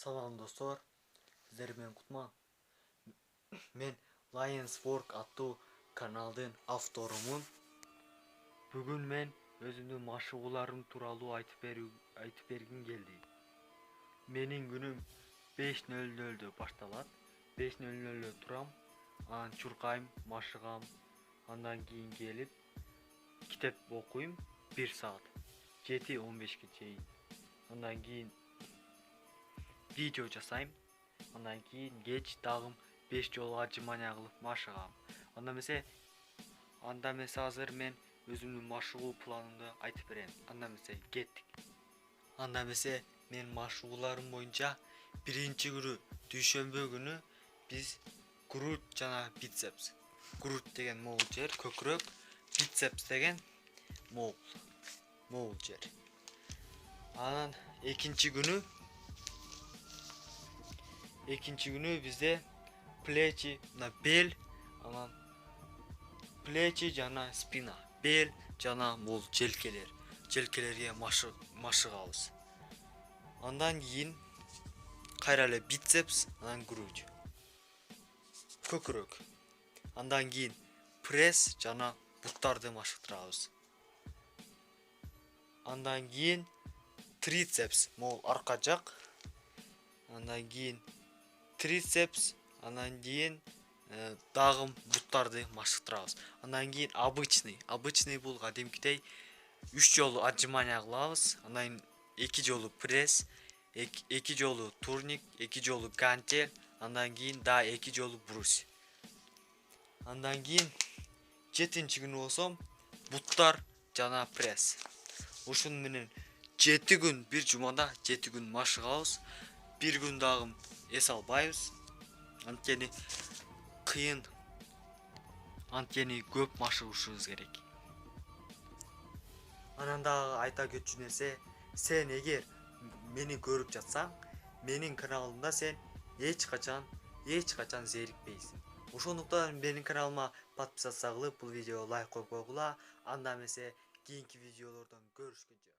Salam dostlar, sizleri men kutma. Men Lions Fork attуу kanaldын авторумун. Бүгүн men өзүмдүн машыгууларым тууралуу айтып бергим келди. Менин күнүм 5:00 башталат. 5:00 турам, анан чуркайм, машыгам, андан кийин келип китеп окуйм 1 саат. 7:15 чейин. Андан кийин видео жасайм. Андан кийин кеч дагы 5 жолу отжимания кылып машыгам. Анда эмесе азыр мен өзүмдүн машыгуу планымды айтып берем. Анда эмесе кеттик. Анда эмесе мен машыгууларым боюнча биринчи күнү дүйшөмбү күнү биз грудь жана бицепс. Грудь деген могул жер көкүрөк, бицепс деген могул жер. Анан экинчи күнү бизде плечи, бел, анан плечи жана спина, бел жана бул желкелерге машыгабыз. Андан кийин кайра эле бицепс, анан грудь, көкүрөк. Андан кийин пресс жана буттарды машыктырабыз. Андан кийин трицепс, могул арка жак. Андан кийин трицепс, андан кийин дагы буттарды машыктырабыз. Андан кийин обычный бул кадимкидей 3 жолу отжимания кылабыз. Андан 2 жолу пресс, 2 жолу турник, 2 жолу гантель, андан кийин да 2 жолу брус. Андан кийин 7-нчи күнү болсом буттар жана пресс. Ушуну менен 7 күн, бир жумада 7 күн машыгабыз. Bir gün dagы эс албайбыз. Анткени кыйын, анткени көп машыгышыбыз керек. Анан дагы айта кетчү нерсе, сен эгер мени көрүп жатсаң, менин каналымда сен эч качан зерикпейсиң. Ошондуктан менин каналыма подписаться кылып, бул видеого лайк коюп койгула. Анда эмесе кийинки видеолордон көрүшкөнчө.